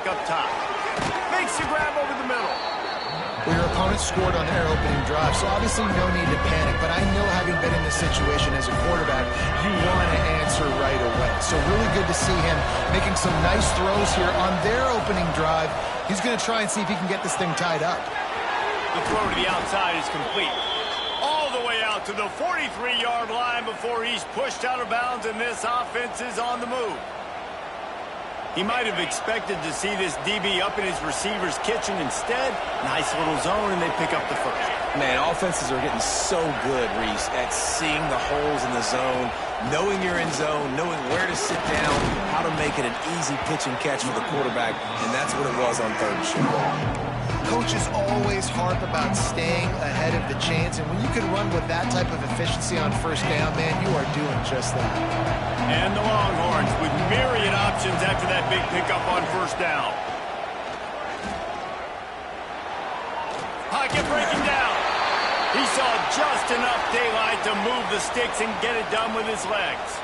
up top. Makes the grab over the middle. Well, your opponent scored on their opening drive, so obviously no need to panic. But I know, having been in this situation as a quarterback, you want to answer right away. So really good to see him making some nice throws here on their opening drive. He's going to try and see if he can get this thing tied up. The throw to the outside is complete. All the way out to the 43-yard line before he's pushed out of bounds, and this offense is on the move. He might have expected to see this DB up in his receiver's kitchen. Instead, nice little zone, and they pick up the first. Man, offenses are getting so good, Reese, at seeing the holes in the zone, knowing you're in zone, knowing where to sit down, how to make it an easy pitch and catch for the quarterback, and that's what it was on third and short. Coaches always harp about staying ahead of the chains, and when you can run with that type of efficiency on first down, man, you are doing just that. And the Longhorns with myriad options after that big pickup on first down. Pocket breaking down. He saw just enough daylight to move the sticks and get it done with his legs.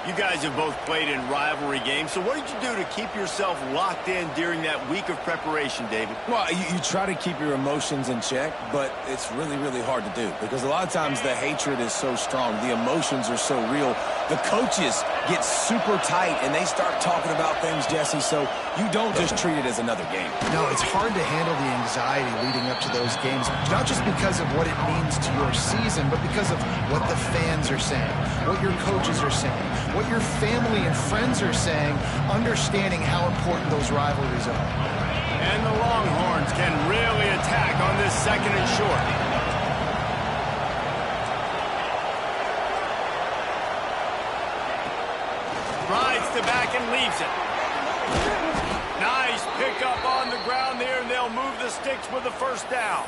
You guys have both played in rivalry games, so what did you do to keep yourself locked in during that week of preparation, David? Well, you try to keep your emotions in check, but it's really, really hard to do because a lot of times the hatred is so strong. The emotions are so real. The coaches get super tight, and they start talking about things, Jesse, so you don't just treat it as another game. No, it's hard to handle the anxiety leading up to those games, not just because of what it means to your season, but because of what the fans are saying, what your coaches are saying, what your family and friends are saying, understanding how important those rivalries are. And the Longhorns can really attack on this second and short. Rides the back and leaves it. Nice pickup on the ground there, and they'll move the sticks with the first down.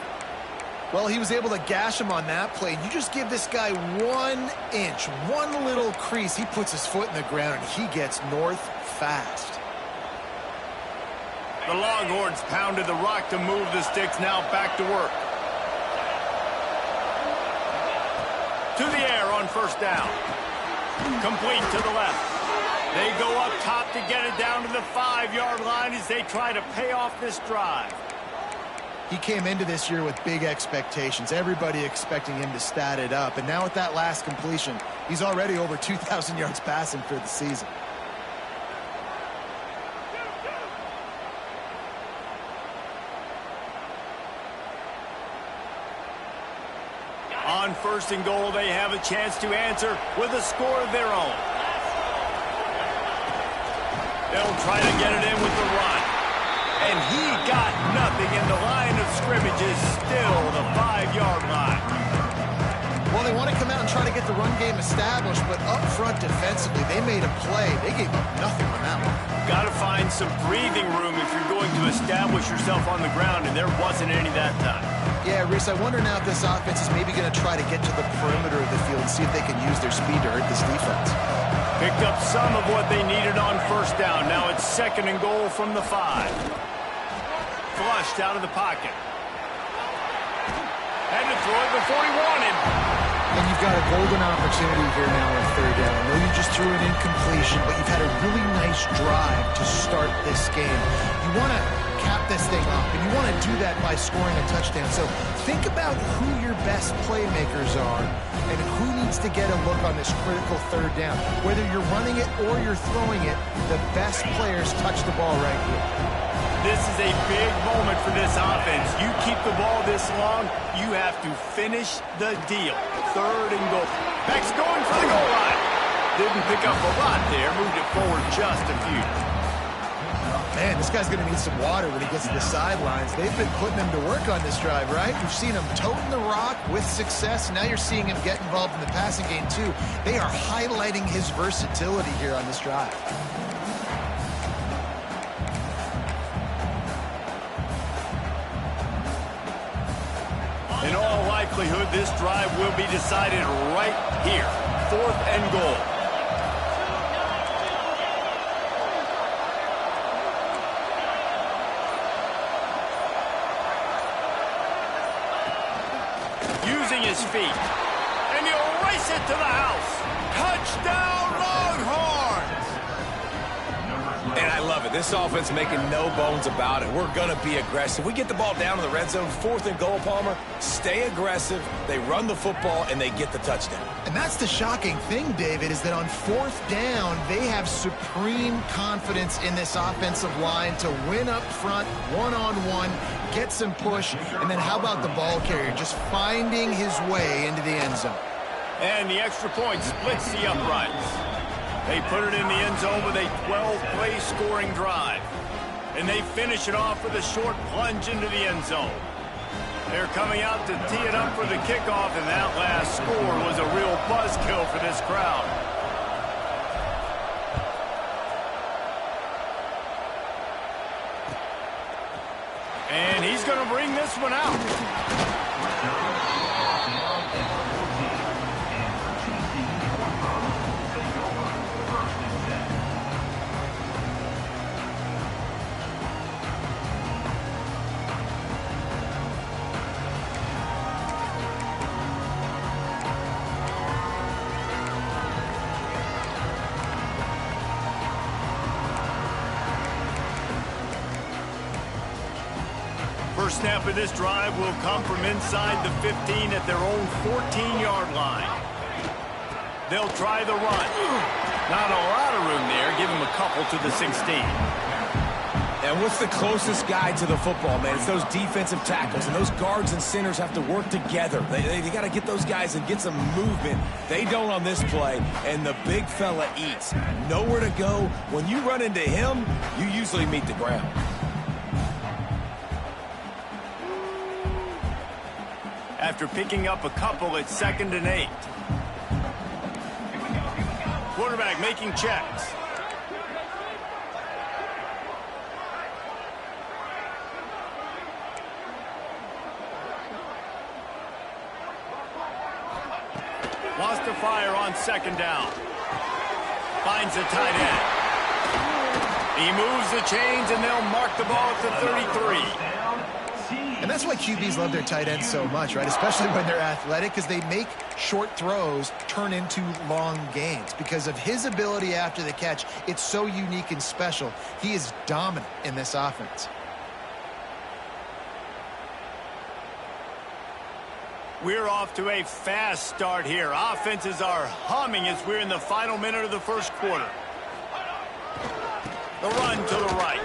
Well, he was able to gash him on that play. You just give this guy 1 inch, one little crease. He puts his foot in the ground, and he gets north fast. The Longhorns pounded the rock to move the sticks. Now back to work. To the air on first down. Complete to the left. They go up top to get it down to the 5-yard line as they try to pay off this drive. He came into this year with big expectations. Everybody expecting him to stat it up. And now with that last completion, he's already over 2,000 yards passing for the season. On first and goal, they have a chance to answer with a score of their own. They'll try to get it in with the run. And he got nothing, and the line of scrimmage is still the 5-yard line. Well, they want to come out and try to get the run game established, but up front defensively, they made a play. They gave up nothing on that one. Got to find some breathing room if you're going to establish yourself on the ground, and there wasn't any that time. Yeah, Reese, I wonder now if this offense is maybe going to try to get to the perimeter of the field and see if they can use their speed to hurt this defense. Picked up some of what they needed on first down. Now it's second and goal from the 5. Flushed out of the pocket. Had to throw it before he wanted. And you've got a golden opportunity here now on third down. I know you just threw an incompletion, but you've had a really nice drive to start this game. You want to cap this thing off, and you want to do that by scoring a touchdown. So think about who your best playmakers are and who needs to get a look on this critical third down. Whether you're running it or you're throwing it, the best players touch the ball right here. This is a big moment for this offense. You keep the ball this long, you have to finish the deal. Third and goal. Beck's going for the goal line. Didn't pick up a lot there. Moved it forward just a few. Man, this guy's going to need some water when he gets to the sidelines. They've been putting him to work on this drive, right? You've seen him toting the rock with success. Now you're seeing him get involved in the passing game, too. They are highlighting his versatility here on this drive. In all likelihood, this drive will be decided right here. Fourth and goal. Using his feet. And he'll race it to the house. Touchdown, Longhorns! And I love it. This offense making no bones about it. We're going to be aggressive. We get the ball down in the red zone, 4th and goal, Palmer. Stay aggressive. They run the football, and they get the touchdown. And that's the shocking thing, David, is that on 4th down, they have supreme confidence in this offensive line to win up front, one-on-one, get some push, and then how about the ball carrier just finding his way into the end zone? And the extra point splits the uprights. They put it in the end zone with a 12-play scoring drive. And they finish it off with a short plunge into the end zone. They're coming out to tee it up for the kickoff, and that last score was a real buzzkill for this crowd. And he's going to bring this one out. First snap of this drive will come from inside the 15 at their own 14-yard line. They'll try the run. Not a lot of room there. Give him a couple to the 16. And what's the closest guy to the football, man? It's those defensive tackles, and those guards and centers have to work together. They got to get those guys and get some movement. They don't on this play, and the big fella eats. Nowhere to go. When you run into him, you usually meet the ground. After picking up a couple, it's 2nd and 8. Quarterback making checks. Wants to fire on 2nd down. Finds a tight end. He moves the chains, and they'll mark the ball at the 33. And that's why QBs love their tight ends so much, right? Especially when they're athletic, because they make short throws turn into long gains. Because of his ability after the catch, it's so unique and special. He is dominant in this offense. We're off to a fast start here. Offenses are humming as we're in the final minute of the first quarter. The run to the right.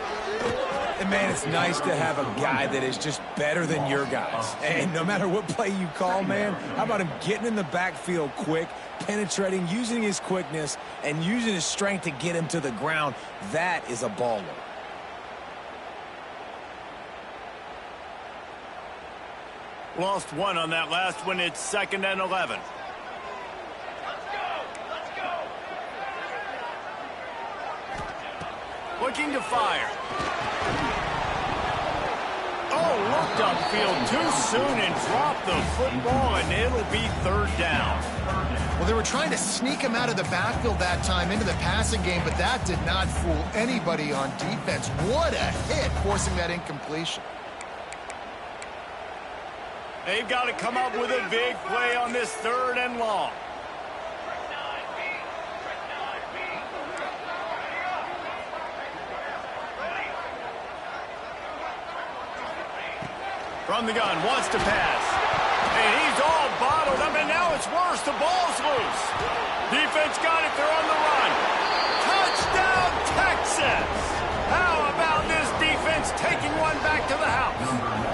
And, man, it's nice to have a guy that is just better than your guys. And no matter what play you call, man, how about him getting in the backfield quick, penetrating, using his quickness, and using his strength to get him to the ground? That is a baller. Lost one on that last one. It's 2nd and 11. Looking to fire. Oh, looked upfield too soon and dropped the football, and it'll be 3rd down. Well, they were trying to sneak him out of the backfield that time into the passing game, but that did not fool anybody on defense. What a hit, forcing that incompletion. They've got to come up with a big play on this 3rd and long. From the gun, wants to pass. And he's all bottled up, and now it's worse. The ball's loose. Defense got it. They're on the run. Touchdown, Texas! How about this defense taking one back to the house?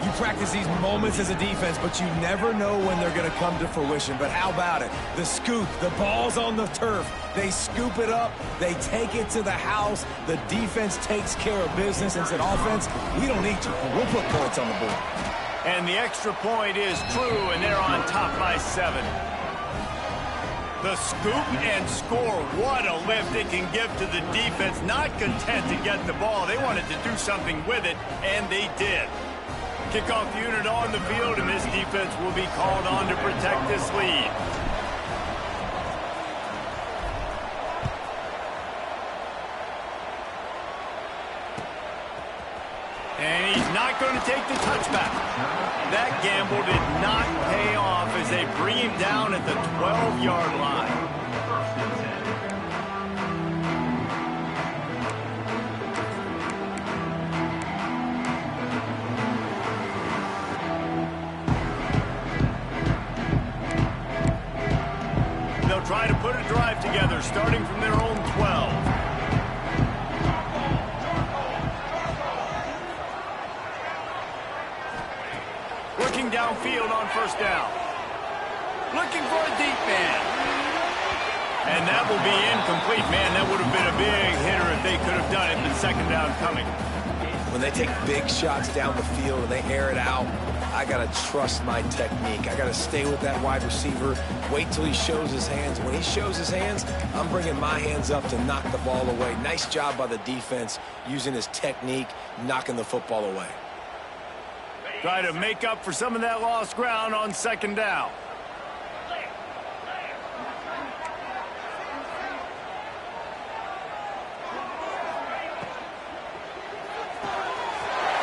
You practice these moments as a defense, but you never know when they're going to come to fruition. But how about it? The scoop, the ball's on the turf. They scoop it up. They take it to the house. The defense takes care of business and said, offense, we don't need you. We'll put points on the board. And the extra point is true, and they're on top by 7. The scoop and score. What a lift it can give to the defense. Not content to get the ball. They wanted to do something with it, and they did. Kickoff unit on the field, and this defense will be called on to protect this lead. And he's not going to take the touchback. That gamble did not pay off as they bring him down at the 12-yard line. here, starting from their own 12. Looking downfield on first down. Looking for a deep man. And that will be incomplete. Man, that would have been a big hitter if they could have done it, but second down coming. When they take big shots down the field and they air it out, I got to trust my technique. I got to stay with that wide receiver, wait till he shows his hands. When he shows his hands, I'm bringing my hands up to knock the ball away. Nice job by the defense using his technique, knocking the football away. Try to make up for some of that lost ground on second down.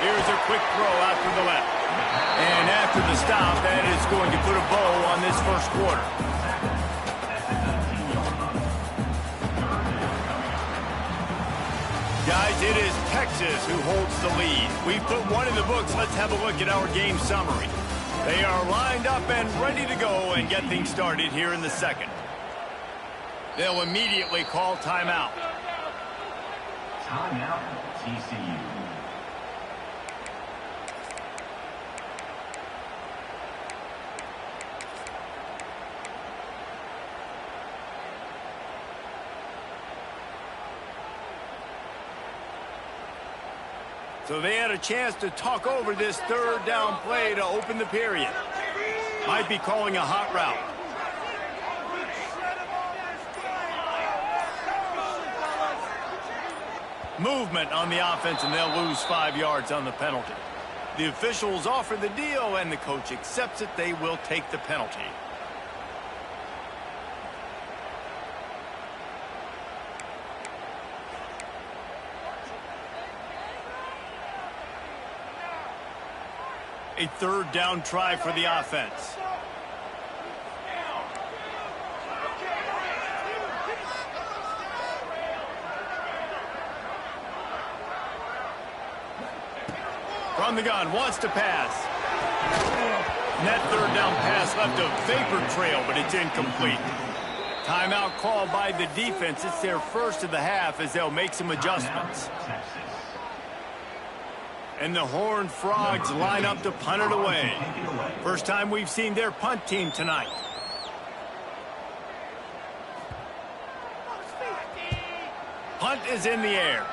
Here's a quick throw out to the left. And after the stop, that is going to put a bow on this first quarter. Guys, it is Texas who holds the lead. We've put one in the books. Let's have a look at our game summary. They are lined up and ready to go and get things started here in the second. They'll immediately call timeout. Timeout, TCU. So they had a chance to talk over this third down play to open the period. Might be calling a hot route. Movement on the offense, and they'll lose 5 yards on the penalty. The officials offer the deal, and the coach accepts it. They will take the penalty. A third down try for the offense. From the gun, wants to pass. And that third down pass left a vapor trail, but it's incomplete. Timeout called by the defense. It's their first of the half as they'll make some adjustments. And the Horned Frogs line up to punt it away. First time we've seen their punt team tonight. Punt is in the air.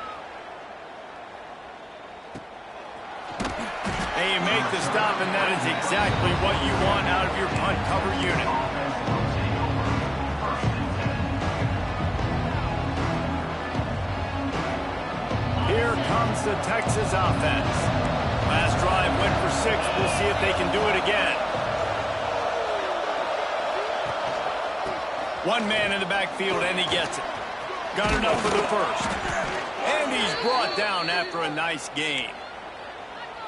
They make the stop, and that is exactly what you want out of your punt cover unit. Here comes the Texas offense. Last drive went for 6. We'll see if they can do it again. One man in the backfield, and he gets it. Got enough for the first. And he's brought down after a nice gain.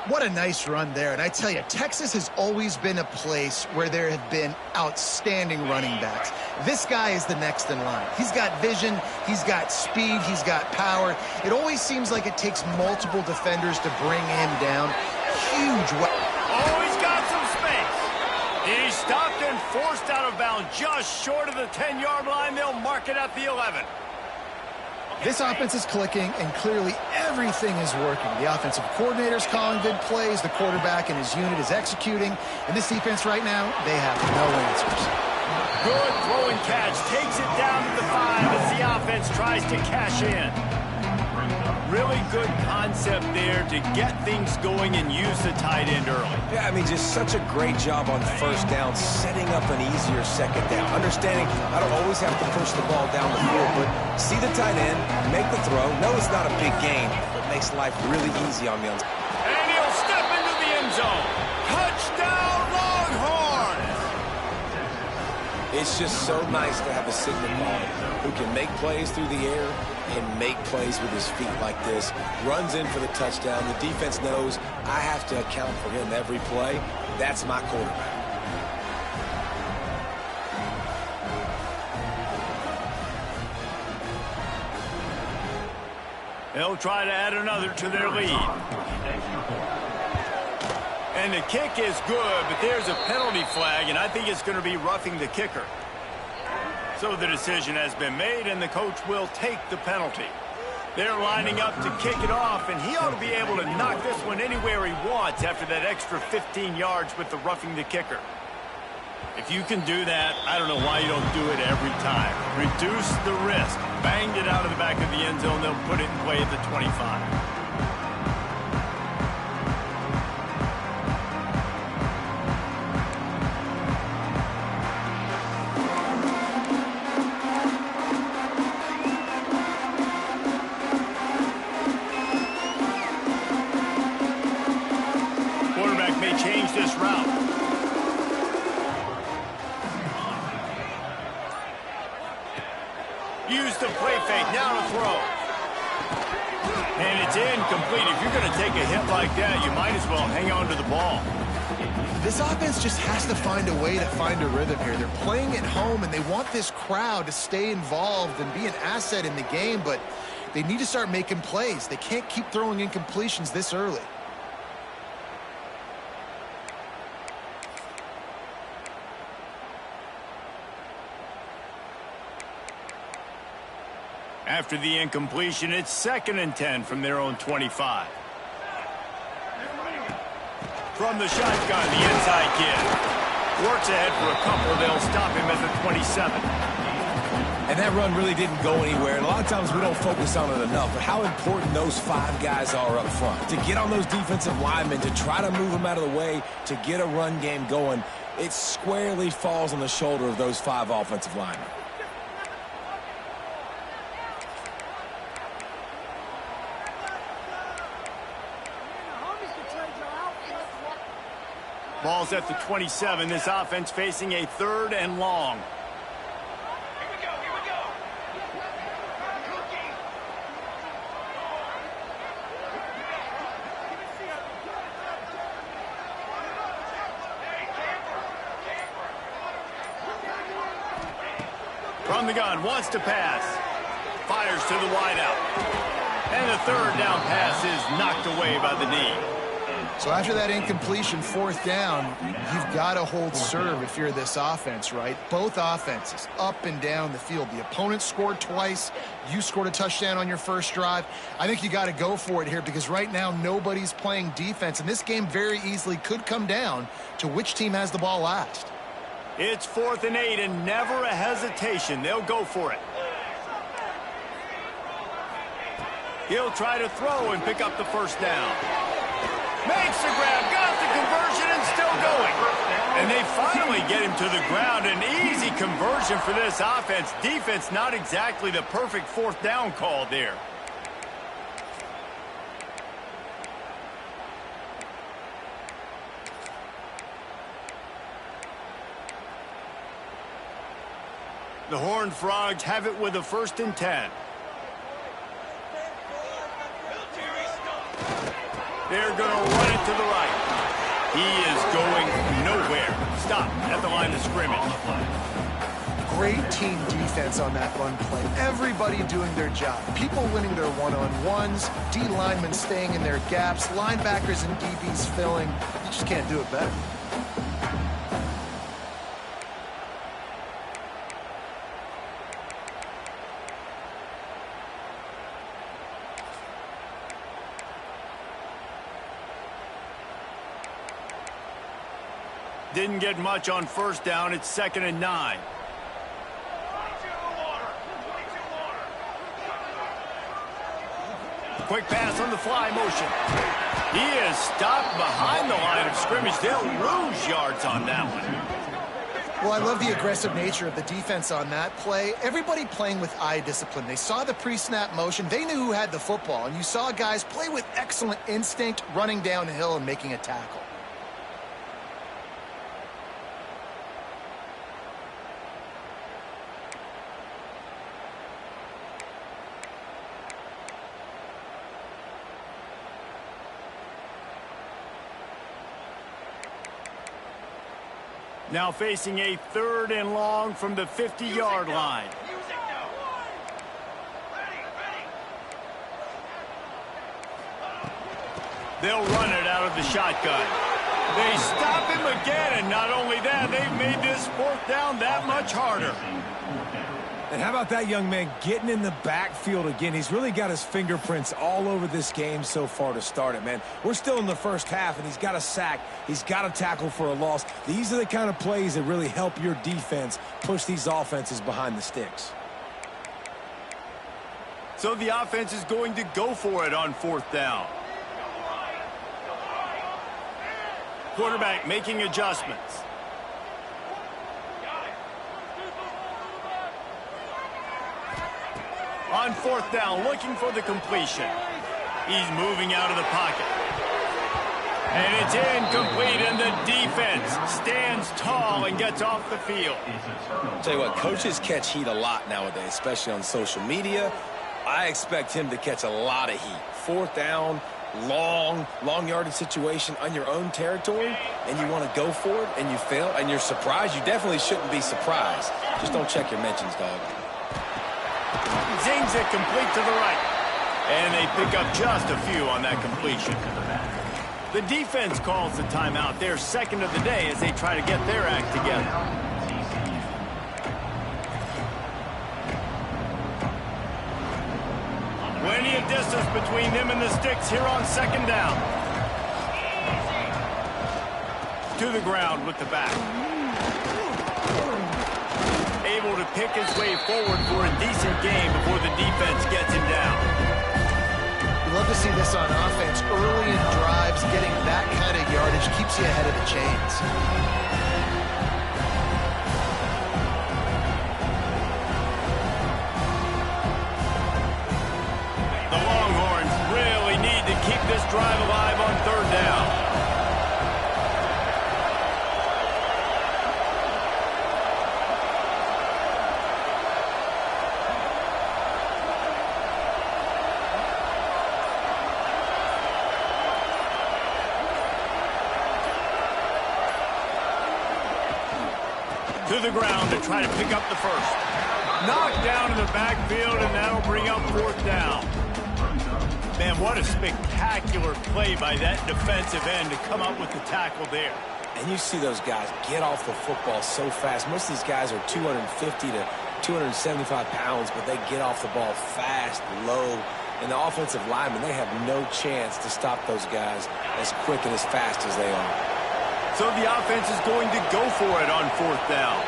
What a nice run there. And I tell you, Texas has always been a place where there have been outstanding running backs. This guy is the next in line. He's got vision, he's got speed, he's got power. It always seems like it takes multiple defenders to bring him down. Huge weapon. Oh, he's got some space. He's stopped and forced out of bounds just short of the 10-yard line. They'll mark it at the 11. This offense is clicking, and clearly everything is working. The offensive coordinator's calling good plays. The quarterback and his unit is executing. And this defense right now, they have no answers. Good throw and catch. Takes it down to the 5 as the offense tries to cash in. Really good concept there to get things going and use the tight end early. Yeah, I mean, just such a great job on first down, setting up an easier second down. Understanding I don't always have to push the ball down the field, but see the tight end, make the throw. No, it's not a big gain, but makes life really easy on me. And he'll step into the end zone. Touchdown, Longhorns! It's just so nice to have a signal caller who can make plays through the air and make plays with his feet like this. Runs in for the touchdown. The defense knows I have to account for him every play. That's my quarterback. They'll try to add another to their lead. And the kick is good, but there's a penalty flag, and I think it's going to be roughing the kicker. So the decision has been made, and the coach will take the penalty. They're lining up to kick it off, and he ought to be able to knock this one anywhere he wants after that extra 15 yards with the roughing the kicker. If you can do that, I don't know why you don't do it every time. Reduce the risk. Banged it out of the back of the end zone. They'll put it in play at the 25. Change this route. Use the play fake, now to throw. And it's incomplete. If you're going to take a hit like that, you might as well hang on to the ball. This offense just has to find a way to find a rhythm here. They're playing at home, and they want this crowd to stay involved and be an asset in the game, but they need to start making plays. They can't keep throwing incompletions this early. After the incompletion, it's 2nd and 10 from their own 25. From the shotgun, the inside kid. Works ahead for a couple. They'll stop him at the 27. And that run really didn't go anywhere. And a lot of times we don't focus on it enough, but how important those 5 guys are up front. To get on those defensive linemen, to try to move them out of the way, to get a run game going, it squarely falls on the shoulder of those 5 offensive linemen. Ball's at the 27. This offense facing a 3rd and long. Here we go, here we go. From the gun, wants to pass. Fires to the wideout. And the 3rd down pass is knocked away by the knee. So after that incompletion, 4th down, you've got to hold serve if you're this offense, right? Both offenses up and down the field. The opponent scored twice. You scored a touchdown on your first drive. I think you got to go for it here because right now nobody's playing defense, and this game very easily could come down to which team has the ball last. It's 4th and 8 and never a hesitation. They'll go for it. He'll try to throw and pick up the 1st down. Makes the grab, got the conversion, and still going. And they finally get him to the ground. An easy conversion for this offense. Defense not exactly the perfect 4th down call there. The Horned Frogs have it with a 1st and 10. They're going to run it to the right. He is going nowhere. Stop at the line of scrimmage. Great team defense on that run play. Everybody doing their job. People winning their one-on-ones, D linemen staying in their gaps, linebackers and DBs filling. You just can't do it better. Didn't get much on 1st down. It's 2nd and 9. Quick pass on the fly motion. He is stopped behind the line of scrimmage. They'll lose yards on that one. Well, I love the aggressive nature of the defense on that play. Everybody playing with eye discipline. They saw the pre-snap motion. They knew who had the football. And you saw guys play with excellent instinct, running downhill and making a tackle. Now facing a 3rd and long from the 50-yard line. They'll run it out of the shotgun. They stop him again, and not only that, they've made this fourth down that much harder. And how about that young man getting in the backfield again? He's really got his fingerprints all over this game so far to start it, man. We're still in the first half, and he's got a sack. He's got a tackle for a loss. These are the kind of plays that really help your defense push these offenses behind the sticks. So the offense is going to go for it on fourth down. Quarterback making adjustments. On fourth down, looking for the completion. He's moving out of the pocket. And it's incomplete, and the defense stands tall and gets off the field. I'll tell you what, coaches catch heat a lot nowadays, especially on social media. I expect him to catch a lot of heat. Fourth down, long yardage situation on your own territory, and you want to go for it, and you fail, and you're surprised. You definitely shouldn't be surprised. Just don't check your mentions, dog. Zings it complete to the right. And they pick up just a few on that completion. The defense calls the timeout. Their second of the day as they try to get their act together. Plenty of distance between them and the sticks here on second down. To the ground with the back. Able to pick his way forward for a decent game before the defense gets him down. You love to see this on offense. Early in drives, getting that kind of yardage keeps you ahead of the chains. The Longhorns really need to keep this drive alive on third down. To the ground to try to pick up the first. Knocked down in the backfield, and that'll bring up fourth down. Man, what a spectacular play by that defensive end to come up with the tackle there. And you see those guys get off the football so fast. Most of these guys are 250 to 275 pounds, but they get off the ball fast, low. And the offensive linemen, they have no chance to stop those guys as quick and as fast as they are. So the offense is going to go for it on fourth down.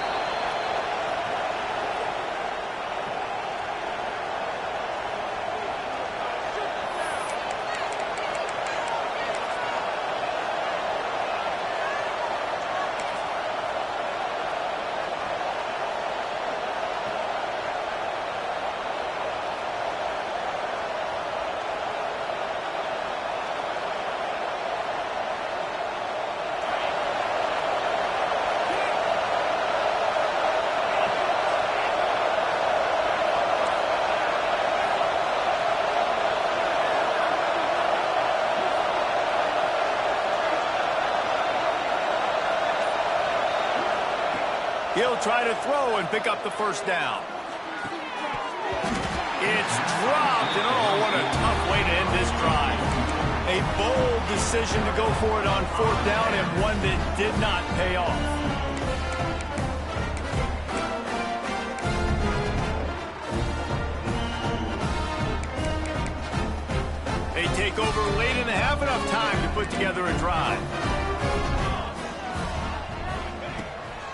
He'll try to throw and pick up the first down. It's dropped, and oh, what a tough way to end this drive. A bold decision to go for it on fourth down, and one that did not pay off. They take over late and have enough time to put together a drive.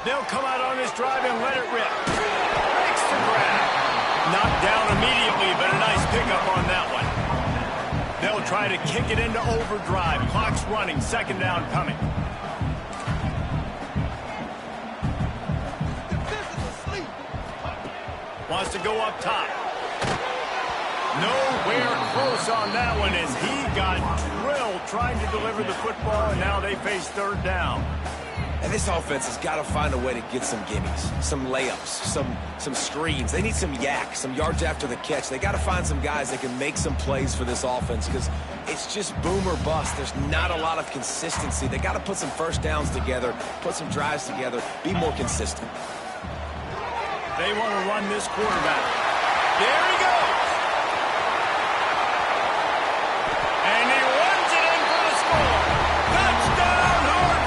They'll come out on this drive and let it rip. Makes the grab. Knocked down immediately, but a nice pickup on that one. They'll try to kick it into overdrive. Clock's running. Second down coming. Wants to go up top. Nowhere close on that one as he got drilled trying to deliver the football, and now they face third down. And this offense has got to find a way to get some gimmies, some layups, some screens. They need some yak, some yards after the catch. They got to find some guys that can make some plays for this offense because it's just boom or bust. There's not a lot of consistency. They got to put some first downs together, put some drives together, be more consistent. They want to run this quarterback. There he goes. And he runs it in for the score. Touchdown, Horns.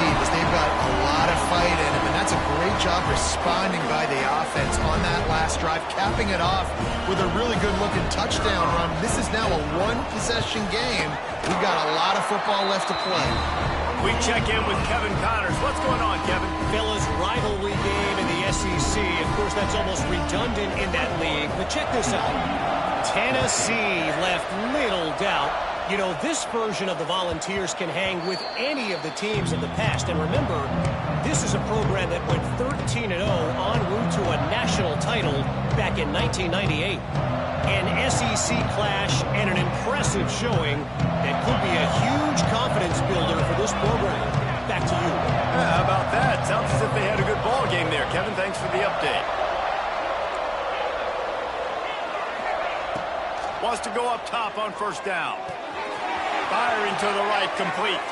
team is they've got a lot of fight in them, and that's a great job responding by the offense on that last drive, capping it off with a really good-looking touchdown run. This is now a one-possession game. We've got a lot of football left to play. We check in with Kevin Connors. What's going on, Kevin? Fellas, rivalry game in the SEC. Of course, that's almost redundant in that league. But check this out. Tennessee left little doubt. You know, this version of the Volunteers can hang with any of the teams of the past. And remember, this is a program that went 13-0 en route to a national title back in 1998. An SEC clash and an impressive showing that could be a huge confidence builder for this program. Back to you. Yeah, how about that? Sounds as if they had a good ball game there. Kevin, thanks for the update. Wants to go up top on first down. Firing to the right, complete.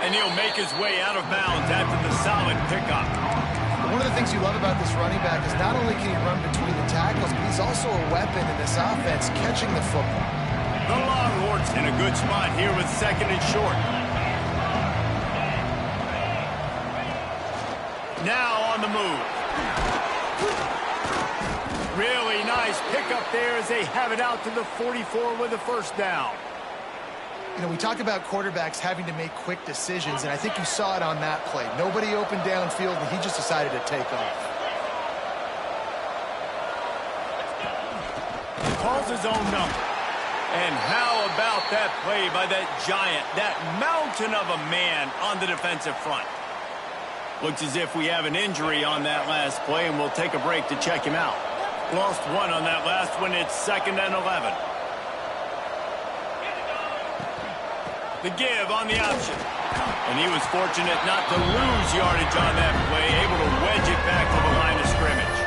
And he'll make his way out of bounds after the solid pickup. One of the things you love about this running back is not only can he run between the tackles, but he's also a weapon in this offense, catching the football. The Longhorns in a good spot here with second and short. Now on the move. Really nice pickup there as they have it out to the 44 with a first down. You know, we talk about quarterbacks having to make quick decisions, and I think you saw it on that play. Nobody opened downfield, and he just decided to take off. Calls his own number. And how about that play by that giant, that mountain of a man on the defensive front? Looks as if we have an injury on that last play, and we'll take a break to check him out. Lost one on that last one. It's 2nd and 11. The give on the option. And he was fortunate not to lose yardage on that play, able to wedge it back to the line of scrimmage.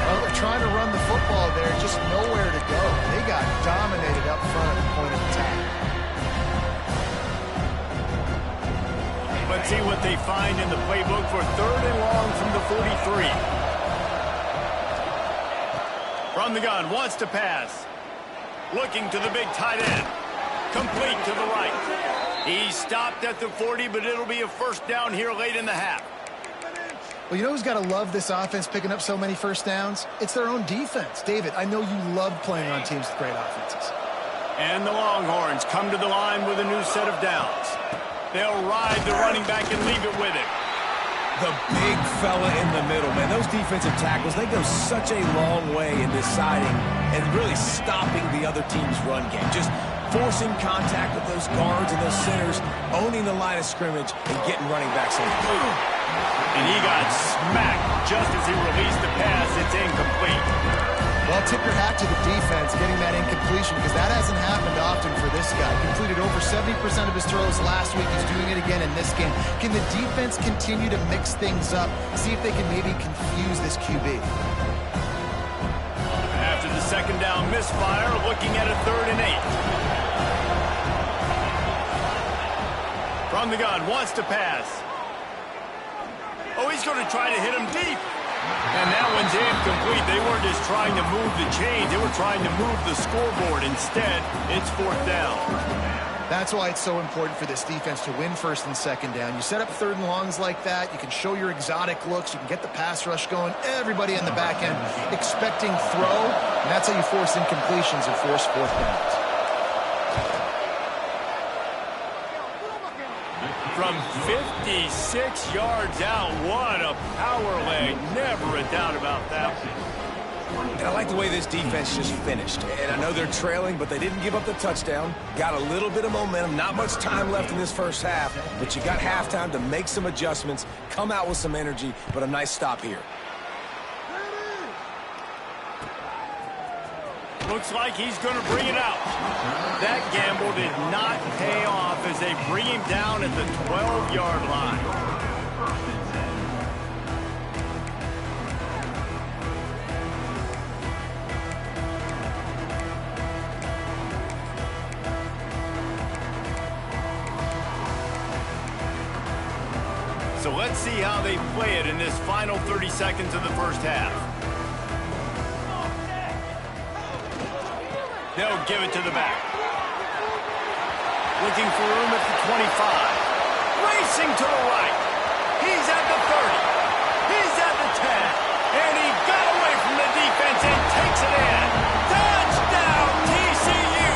Well, they're trying to run the football there, just nowhere to go. They got dominated up front at the point of attack. Let's see what they find in the playbook for 3rd and long from the 43. From the gun, wants to pass. Looking to the big tight end. Complete to the right. He stopped at the 40, but it'll be a first down here late in the half. Well, you know who's got to love this offense picking up so many first downs? It's their own defense. David, I know you love playing on teams with great offenses. And the Longhorns come to the line with a new set of downs. They'll ride the running back and leave it with him. The big fella in the middle, man. Those defensive tackles, they go such a long way in deciding and really stopping the other team's run game. Just forcing contact with those guards and those centers, owning the line of scrimmage, and getting running backs on the field. And he got smacked just as he released the pass. It's incomplete. Well, tip your hat to the defense getting that incompletion, because that hasn't happened often for this guy. Completed over 70% of his throws last week. He's doing it again in this game. Can the defense continue to mix things up, see if they can maybe confuse this QB? After the second down misfire, looking at a 3rd and 8. From the gun, wants to pass. Oh, he's going to try to hit him deep. And that one's incomplete. They weren't just trying to move the chains. They were trying to move the scoreboard. Instead, it's 4th down. That's why it's so important for this defense to win 1st and 2nd down. You set up 3rd and longs like that. You can show your exotic looks. You can get the pass rush going. Everybody in the back end expecting throw. And that's how you force incompletions and force 4th downs. From 56 yards out, what a power leg. Never a doubt about that. And I like the way this defense just finished. And I know they're trailing, but they didn't give up the touchdown. Got a little bit of momentum. Not much time left in this first half, but you got halftime to make some adjustments, come out with some energy, but a nice stop here. Looks like he's going to bring it out. That gamble did not pay off as they bring him down at the 12-yard line. So let's see how they play it in this final 30 seconds of the first half. They'll give it to the back. Looking for room at the 25. racing to the right. He's at the 30. He's at the 10. And he got away from the defense and takes it in. Touchdown, TCU!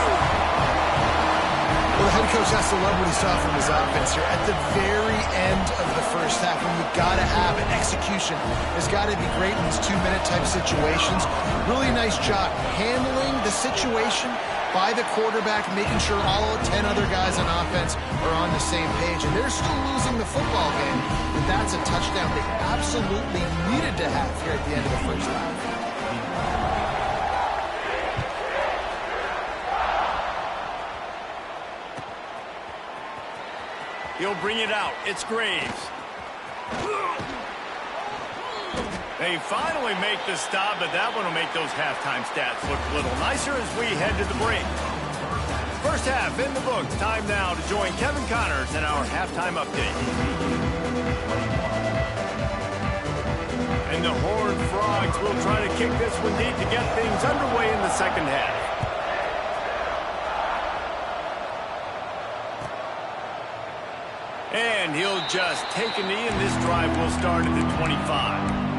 Well, the head coach has to love what he saw from his offense here. At the very end of the first half, when you got to have it, execution has got to be great in these two-minute type situations. Really nice job handling the situation by the quarterback, making sure all 10 other guys on offense are on the same page. And they're still losing the football game, but that's a touchdown they absolutely needed to have here at the end of the first half. He'll bring it out. It's Graves. They finally make the stop, but that one will make those halftime stats look a little nicer as we head to the break. First half in the books. Time now to join Kevin Connors in our halftime update. And the Horned Frogs will try to kick this one deep to get things underway in the second half. And he'll just take a knee, and this drive will start at the 25.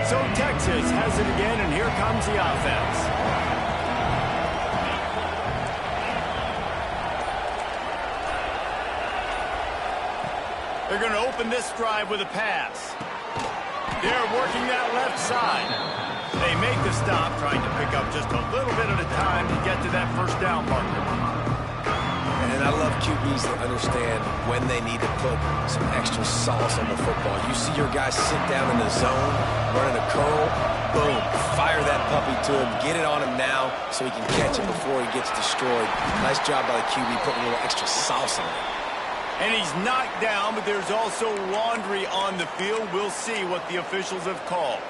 So Texas has it again, and here comes the offense. They're going to open this drive with a pass. They're working that left side. They make the stop, trying to pick up just a little bit at a time to get to that first down marker. And I love QBs that understand when they need to put some extra sauce on the football. You see your guys sit down in the zone, running a curl, boom, fire that puppy to him, get it on him now so he can catch it before he gets destroyed. Nice job by the QB putting a little extra sauce on it. And he's knocked down, but there's also laundry on the field. We'll see what the officials have called.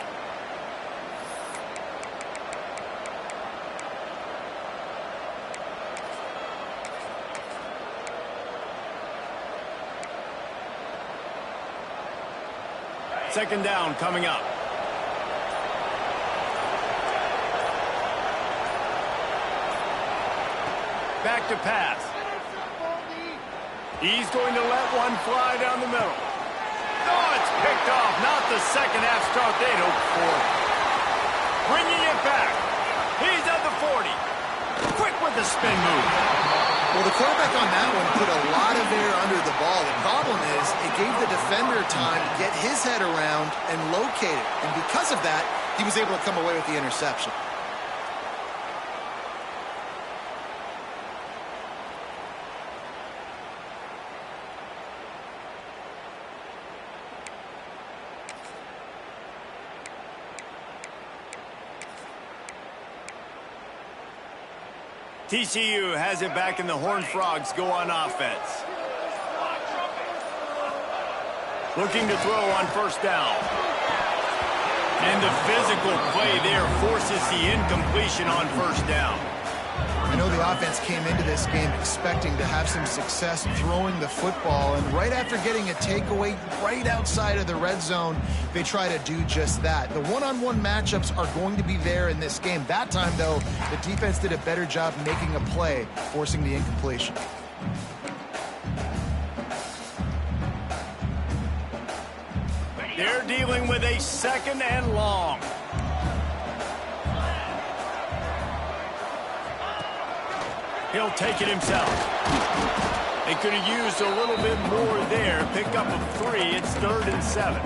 Second down coming up. Back to pass. He's going to let one fly down the middle. Oh, it's picked off. Not the second half start they'd hoped for. Bringing it back. He's at the 40. Quick with the spin move. Well, the quarterback on that one put a lot of air under the ball. The problem is it gave the defender time to get his head around and locate it. And because of that, he was able to come away with the interception. TCU has it back, and the Horned Frogs go on offense. Looking to throw on first down. And the physical play there forces the incompletion on first down. I know the offense came into this game expecting to have some success throwing the football, and right after getting a takeaway right outside of the red zone, they try to do just that. The one-on-one matchups are going to be there in this game. That time, though, the defense did a better job making a play, forcing the incompletion. They're dealing with a second and long. He'll take it himself. They could have used a little bit more there. Pick up a 3. It's 3rd and 7.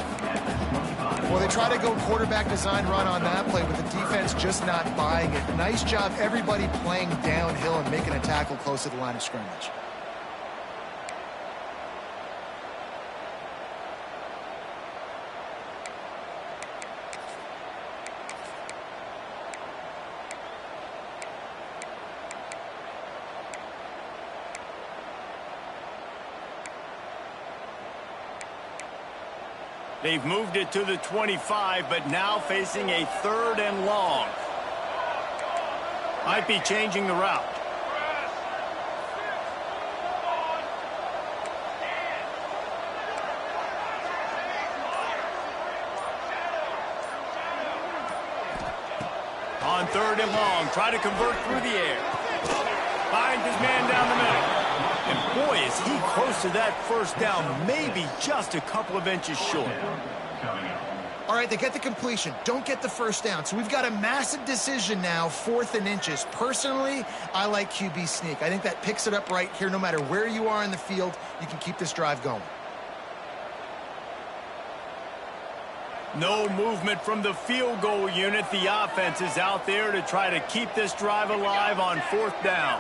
Well, they try to go quarterback design run on that play, with the defense just not buying it. Nice job, everybody playing downhill and making a tackle close to the line of scrimmage. They've moved it to the 25, but now facing a 3rd and long. Might be changing the route. On 3rd and long, try to convert through the air. Finds his man down the middle. And boy, is he close to that first down, maybe just a couple of inches short. All right, they get the completion. Don't get the first down. So we've got a massive decision now, 4th and inches. Personally, I like QB sneak. I think that picks it up right here. No matter where you are in the field, you can keep this drive going. No movement from the field goal unit. The offense is out there to try to keep this drive alive on 4th down.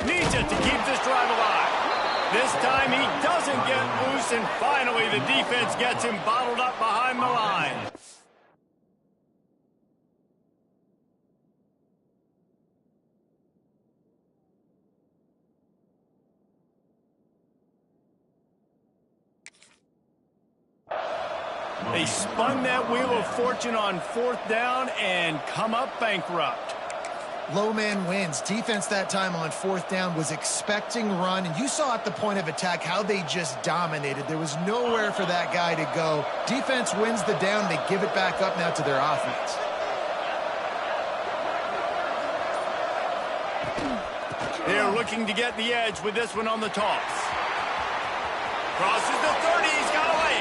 Needs it to keep this drive alive. This time he doesn't get loose, and finally the defense gets him bottled up behind the line. They spun that wheel of fortune on 4th down and come up bankrupt. Low man wins. Defense that time on 4th down was expecting run, and you saw at the point of attack how they just dominated. There was nowhere for that guy to go. Defense wins the down. They give it back up now to their offense. They're looking to get the edge with this one on the toss. Crosses the 30. He's got away.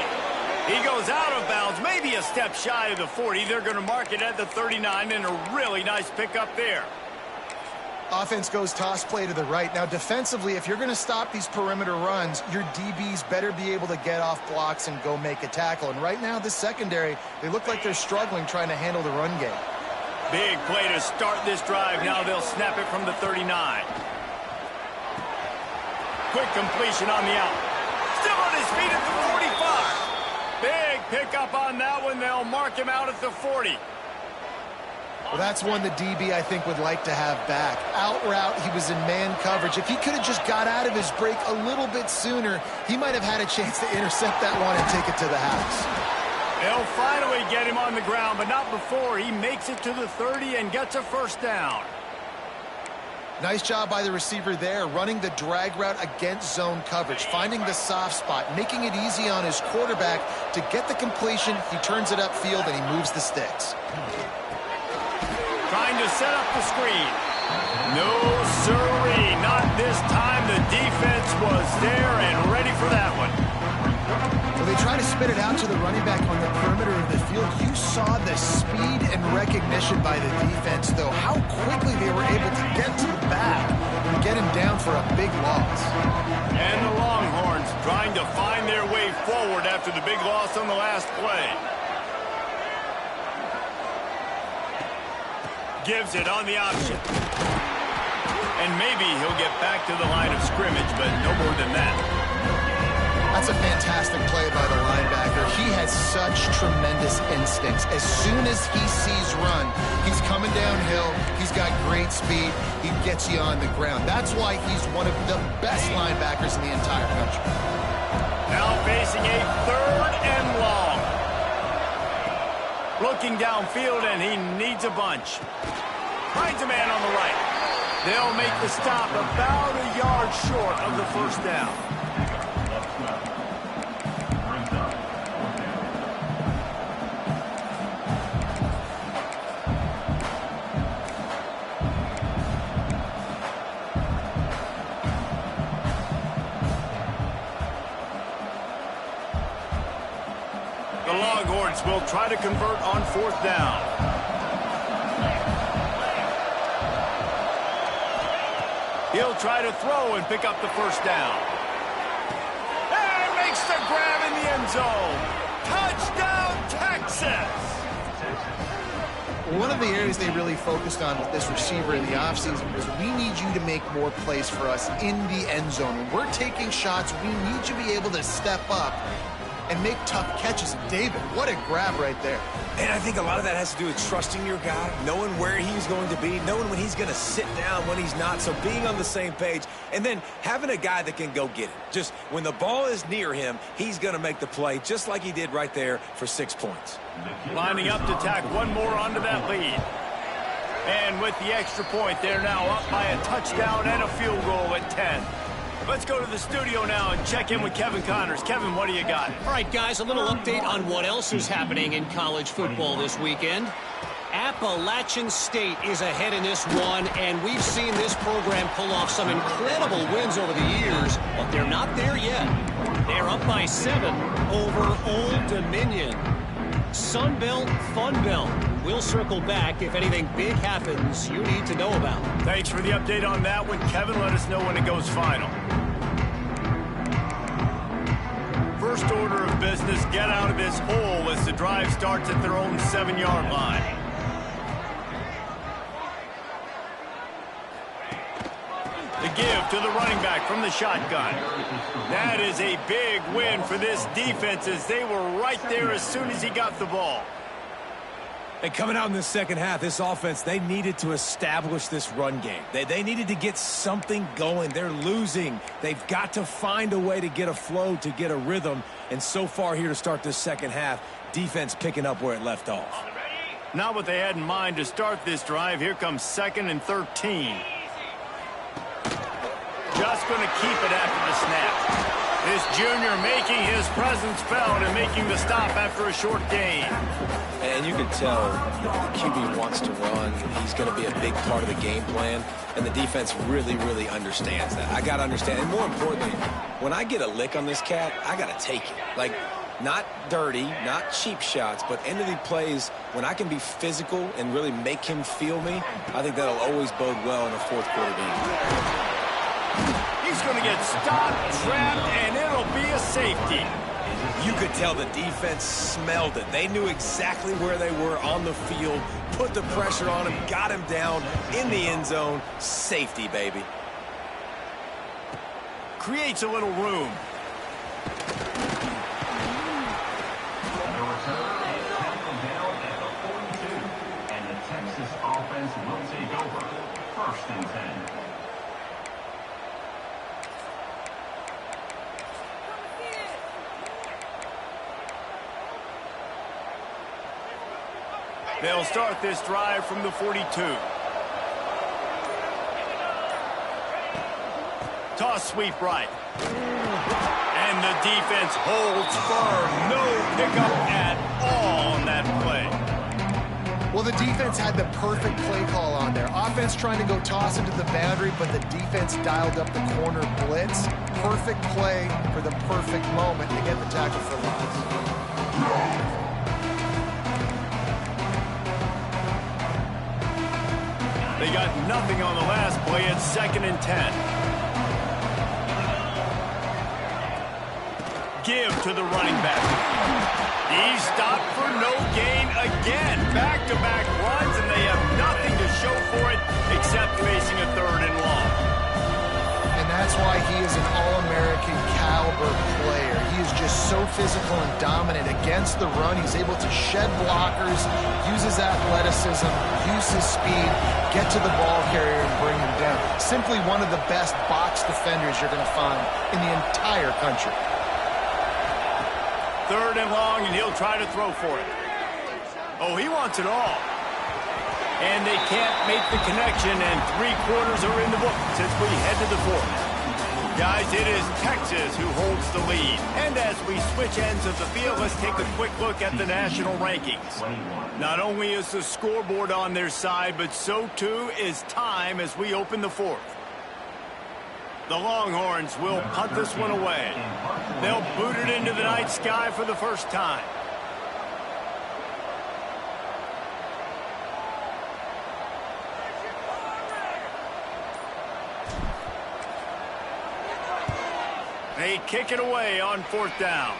He goes out of bounds, maybe a step shy of the 40. They're going to mark it at the 39, and a really nice pickup there. Offense goes toss play to the right. Now, defensively, if you're going to stop these perimeter runs, your DBs better be able to get off blocks and go make a tackle. And right now, this secondary, they look like they're struggling trying to handle the run game. Big play to start this drive. Now they'll snap it from the 39. Quick completion on the out. Still on his feet at the 45. Big pickup on that one. They'll mark him out at the 40. Well, that's one the DB, I think, would like to have back. Out route, he was in man coverage. If he could have just got out of his break a little bit sooner, he might have had a chance to intercept that one and take it to the house. They'll finally get him on the ground, but not before he makes it to the 30 and gets a first down. Nice job by the receiver there, running the drag route against zone coverage, finding the soft spot, making it easy on his quarterback to get the completion. He turns it upfield, and he moves the sticks. Trying to set up the screen. No, sirree, not this time. The defense was there and ready for that one. Well, they try to spit it out to the running back on the perimeter of the field. You saw the speed and recognition by the defense, though, how quickly they were able to get to the back and get him down for a big loss. And the Longhorns trying to find their way forward after the big loss on the last play. Gives it on the option. And maybe he'll get back to the line of scrimmage, but no more than that. That's a fantastic play by the linebacker. He has such tremendous instincts. As soon as he sees run, he's coming downhill. He's got great speed. He gets you on the ground. That's why he's one of the best linebackers in the entire country. Now facing a 3rd and long. Looking downfield, and he needs a bunch. Finds a man on the right. They'll make the stop about a yard short of the first down. The Longhorns will try to convert on 4th down. He'll try to throw and pick up the first down. And makes the grab in the end zone. Touchdown, Texas! One of the areas they really focused on with this receiver in the offseason was we need you to make more plays for us in the end zone. When we're taking shots, we need you to be able to step up and make tough catches. David, what a grab right there. And I think a lot of that has to do with trusting your guy, knowing where he's going to be, knowing when he's going to sit down, when he's not, so being on the same page, and then having a guy that can go get it. Just when the ball is near him, he's going to make the play, just like he did right there for 6 points. Lining up to tack one more onto that lead. And with the extra point, they're now up by a touchdown and a field goal at 10. Let's go to the studio now and check in with Kevin Connors. Kevin, what do you got? All right, guys, a little update on what else is happening in college football this weekend. Appalachian State is ahead in this one, and we've seen this program pull off some incredible wins over the years, but they're not there yet. They're up by 7 over Old Dominion. Sun Belt, Fun Belt. We'll circle back if anything big happens you need to know about. Thanks for the update on that one, Kevin. Let us know when it goes final. First order of business, get out of this hole as the drive starts at their own 7-yard line. The give to the running back from the shotgun. That is a big win for this defense as they were right there as soon as he got the ball. And coming out in the second half, this offense, they needed to establish this run game. They needed to get something going. They're losing. They've got to find a way to get a flow, to get a rhythm. And so far here to start this second half, defense picking up where it left off. Not what they had in mind to start this drive. Here comes 2nd and 13. Just going to keep it after the snap. This junior making his presence felt and making the stop after a short gain. And you can tell the QB wants to run. He's going to be a big part of the game plan. And the defense really, really understands that. I got to understand. And more importantly, when I get a lick on this cat, I got to take it. Like, not dirty, not cheap shots, but end of the plays, when I can be physical and really make him feel me, I think that'll always bode well in a fourth quarter game. He's going to get stopped, trapped, and it'll be a safety. You could tell the defense smelled it. They knew exactly where they were on the field, put the pressure on him, got him down in the end zone. Safety, baby. Creates a little room. And the Texas offense will take over. 1st and 10. They'll start this drive from the 42. Toss sweep right. And the defense holds firm. No pickup at all on that play. Well, the defense had the perfect play call on there. Offense trying to go toss into the boundary, but the defense dialed up the corner blitz. Perfect play for the perfect moment to get the tackle for loss. They got nothing on the last play. It's 2nd and 10. Give to the running back. He's stopped for no gain again. Back-to-back runs, and they have nothing to show for it except facing a 3rd and long. And that's why he is an All-American caliber player. He is just so physical and dominant against the run. He's able to shed blockers, use his athleticism, use his speed, get to the ball carrier and bring him down. Simply one of the best box defenders you're going to find in the entire country. 3rd and long, and he'll try to throw for it. Oh, he wants it all. And they can't make the connection, and 3/4 are in the book as we head to the 4th. Guys, it is Texas who holds the lead. And as we switch ends of the field, let's take a quick look at the national rankings. Not only is the scoreboard on their side, but so too is time as we open the 4th. The Longhorns will punt this one away. They'll boot it into the night sky for the first time. They kick it away on 4th down.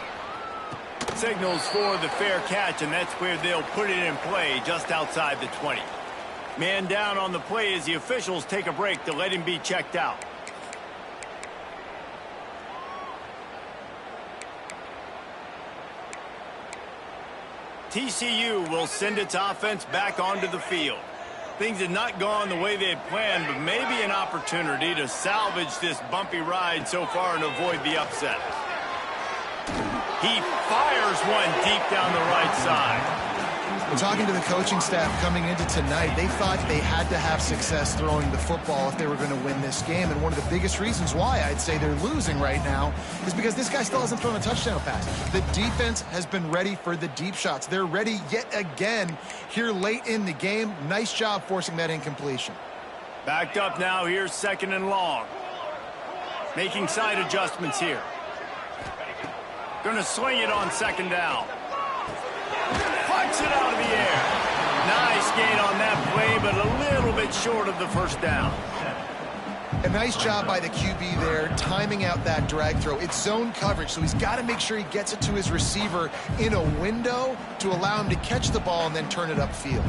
Signals for the fair catch, and that's where they'll put it in play just outside the 20. Man down on the play as the officials take a break to let him be checked out. TCU will send its offense back onto the field. Things had not gone the way they had planned, but maybe an opportunity to salvage this bumpy ride so far and avoid the upset. He fires one deep down the right side. Talking to the coaching staff coming into tonight, they thought they had to have success throwing the football if they were going to win this game. And one of the biggest reasons why I'd say they're losing right now is because this guy still hasn't thrown a touchdown pass. The defense has been ready for the deep shots. They're ready yet again here late in the game. Nice job forcing that incompletion. Backed up now. Here's 2nd and long. Making side adjustments here. Going to swing it on 2nd down. Punch it out of the air. Nice gain on that play, but a little bit short of the 1st down. A nice job by the QB there, timing out that drag throw. It's zone coverage, so he's got to make sure he gets it to his receiver in a window to allow him to catch the ball and then turn it upfield.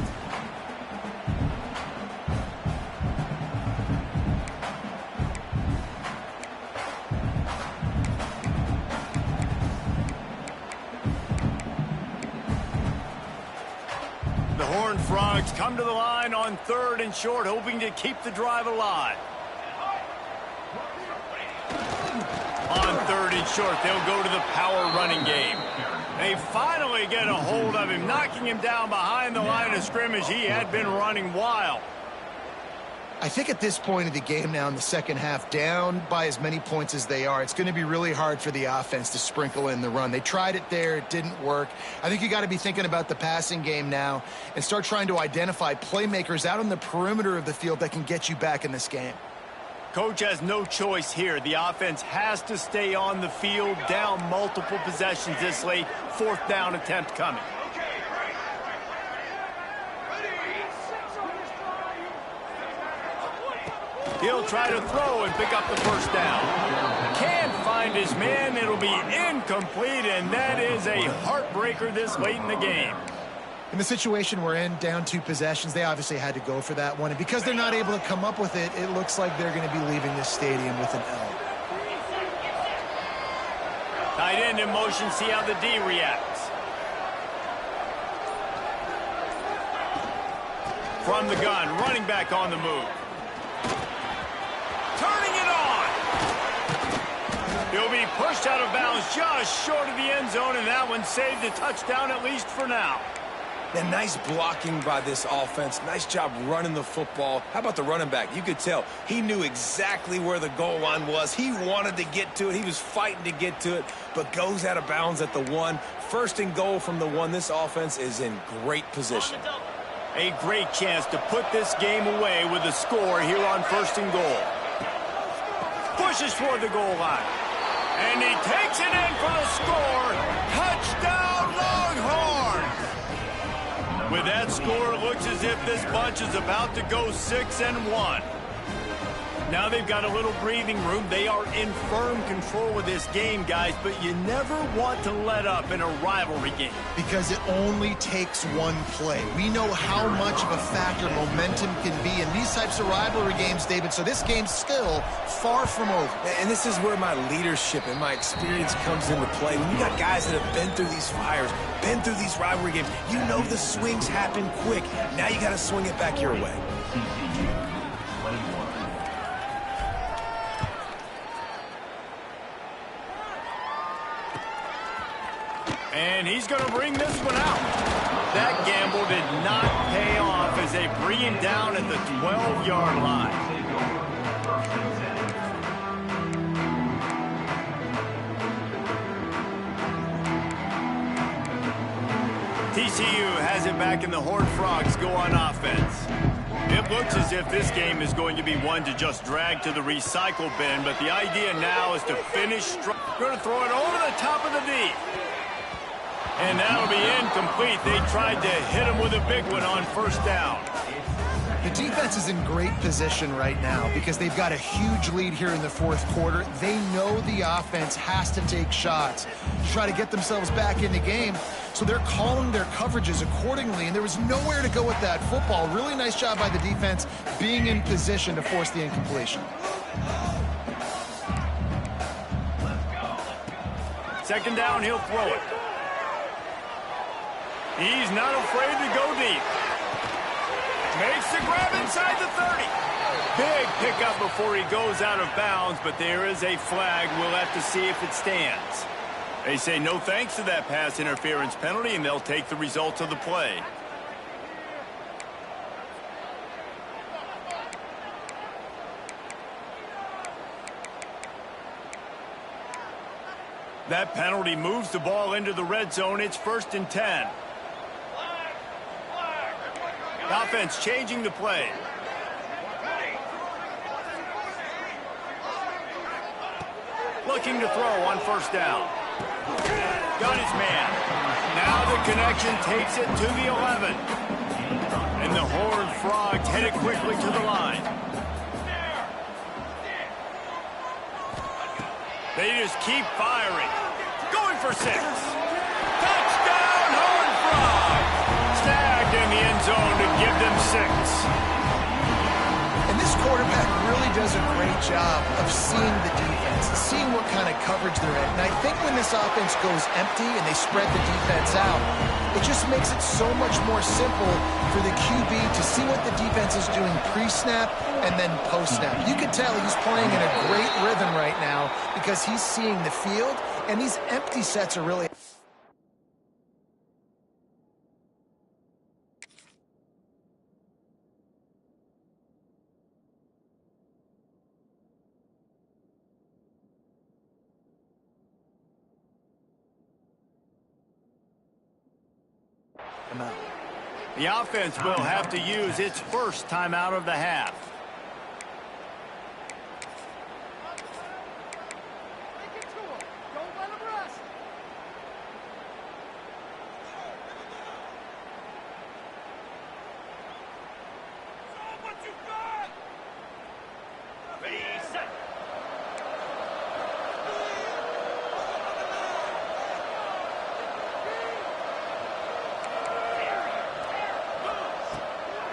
Frogs come to the line on 3rd and short, hoping to keep the drive alive. On 3rd and short, they'll go to the power running game. They finally get a hold of him, knocking him down behind the line of scrimmage. He had been running wild. I think at this point of the game now in the second half, down by as many points as they are, it's going to be really hard for the offense to sprinkle in the run. They tried it there. It didn't work. I think you got to be thinking about the passing game now and start trying to identify playmakers out on the perimeter of the field that can get you back in this game. Coach has no choice here. The offense has to stay on the field, down multiple possessions this late. 4th down attempt coming. He'll try to throw and pick up the 1st down. Can't find his man. It'll be incomplete, and that is a heartbreaker this late in the game. In the situation we're in, down 2 possessions, they obviously had to go for that one. And because they're not able to come up with it, it looks like they're going to be leaving this stadium with an L. Tight end in motion, see how the D reacts. From the gun, running back on the move. Turning it on. He'll be pushed out of bounds just short of the end zone, and that one saved a touchdown at least for now. And nice blocking by this offense. Nice job running the football. How about the running back? You could tell he knew exactly where the goal line was. He wanted to get to it. He was fighting to get to it, but goes out of bounds at the 1. 1st and goal from the 1. This offense is in great position. A great chance to put this game away with a score here on 1st and goal. Pushes toward the goal line. And he takes it in for the score. Touchdown, Longhorns! With that score, it looks as if this bunch is about to go 6-1. Now they've got a little breathing room. They are in firm control of this game, guys, but you never want to let up in a rivalry game. Because it only takes one play. We know how much of a factor momentum can be in these types of rivalry games, David, so this game's still far from over. And this is where my leadership and my experience comes into play. When you got guys that have been through these fires, been through these rivalry games, you know the swings happen quick. Now you got to swing it back your way. And he's going to bring this one out. That gamble did not pay off as they bring him down at the 12-yard line. TCU has it back, and the Horned Frogs go on offense. It looks as if this game is going to be one to just drag to the recycle bin, but the idea now is to finish strong. Going to throw it over the top of the D. And that'll be incomplete. They tried to hit him with a big one on 1st down. The defense is in great position right now because they've got a huge lead here in the 4th quarter. They know the offense has to take shots to try to get themselves back in the game. So they're calling their coverages accordingly, and there was nowhere to go with that football. Really nice job by the defense being in position to force the incompletion. 2nd down, he'll throw it. He's not afraid to go deep. Makes the grab inside the 30. Big pickup before he goes out of bounds, but there is a flag. We'll have to see if it stands. They say no thanks to that pass interference penalty, and they'll take the results of the play. That penalty moves the ball into the red zone. It's 1st and 10. The offense changing the play. Looking to throw on 1st down. Got his man. Now the connection takes it to the 11. And the Horned Frogs headed quickly to the line. They just keep firing. Going for 6. Touchdown, Horned Frogs! Snagged in the end zone to give them 6. And this quarterback really does a great job of seeing the defense, seeing what kind of coverage they're in. And I think when this offense goes empty and they spread the defense out, it just makes it so much more simple for the QB to see what the defense is doing pre-snap and then post-snap. You can tell he's playing in a great rhythm right now because he's seeing the field, and these empty sets are really... The offense will have to use its first timeout of the half.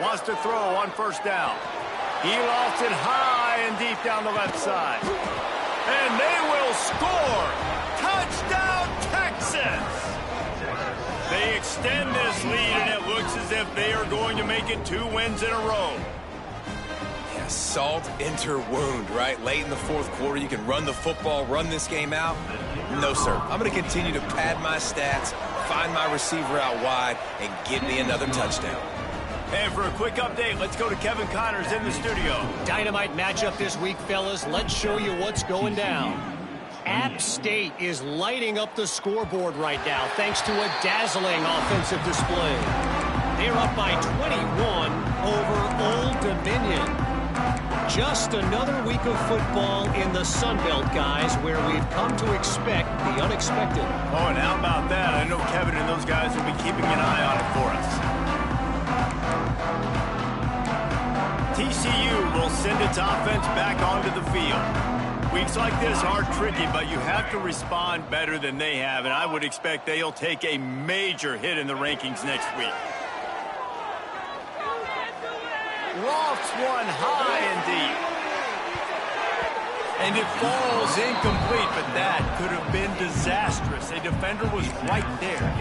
Wants to throw on 1st down. He lost it high and deep down the left side. And they will score! Touchdown, Texas! They extend this lead, and it looks as if they are going to make it 2 wins in a row. Yeah, salt enter wound, right? Late in the 4th quarter, you can run the football, run this game out. No, sir. I'm going to continue to pad my stats, find my receiver out wide, and get me another touchdown. And for a quick update, let's go to Kevin Connors in the studio. Dynamite matchup this week, fellas. Let's show you what's going down. App State is lighting up the scoreboard right now thanks to a dazzling offensive display. They're up by 21 over Old Dominion. Just another week of football in the Sun Belt, guys, where we've come to expect the unexpected. Oh, and how about that? I know Kevin and those guys will be keeping an eye on it for us. TCU will send its offense back onto the field. Weeks like this are tricky, but you have to respond better than they have, and I would expect they'll take a major hit in the rankings next week. Lofts one high and deep. And it falls incomplete, but that could have been disastrous. A defender was right there.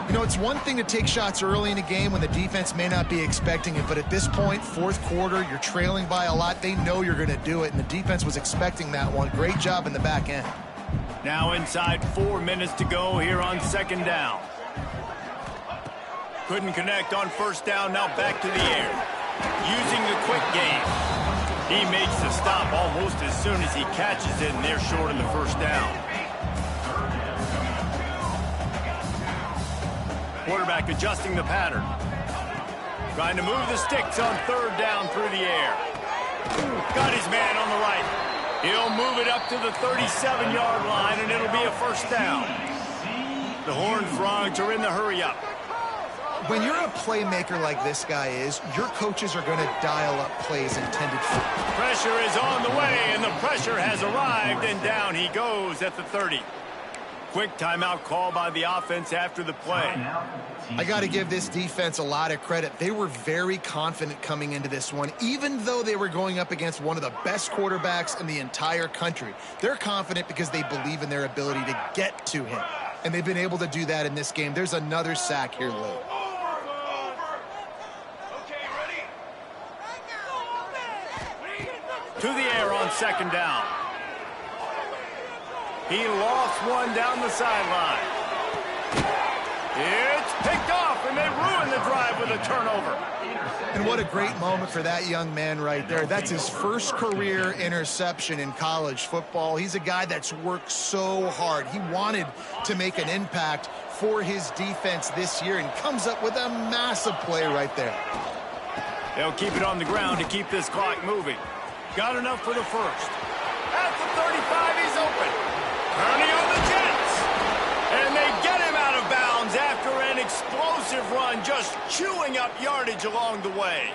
You know, it's one thing to take shots early in a game when the defense may not be expecting it, but at this point, 4th quarter, you're trailing by a lot. They know you're going to do it, and the defense was expecting that one. Great job in the back end. Now inside 4 minutes to go here on 2nd down. Couldn't connect on 1st down, now back to the air. Using the quick game. He makes the stop almost as soon as he catches it, and they're short in the 1st down. Quarterback adjusting the pattern. Trying to move the sticks on 3rd down through the air. Got his man on the right. He'll move it up to the 37-yard line, and it'll be a 1st down. The Horned Frogs are in the hurry-up. When you're a playmaker like this guy is, your coaches are going to dial up plays intended for. Pressure is on the way, and the pressure has arrived, and down he goes at the 30. Quick timeout call by the offense after the play. I got to give this defense a lot of credit. They were very confident coming into this one, even though they were going up against one of the best quarterbacks in the entire country. They're confident because they believe in their ability to get to him, and they've been able to do that in this game. There's another sack here late. To the air on 2nd down. He lost one down the sideline. It's picked off, and and they ruin the drive with a turnover. And what a great moment for that young man right there. That's his first career interception in college football. He's a guy that's worked so hard. He wanted to make an impact for his defense this year and comes up with a massive play right there. They'll keep it on the ground to keep this clock moving. Got enough for the first. At the 35, he's open. Turning on the Jets. And they get him out of bounds after an explosive run, just chewing up yardage along the way.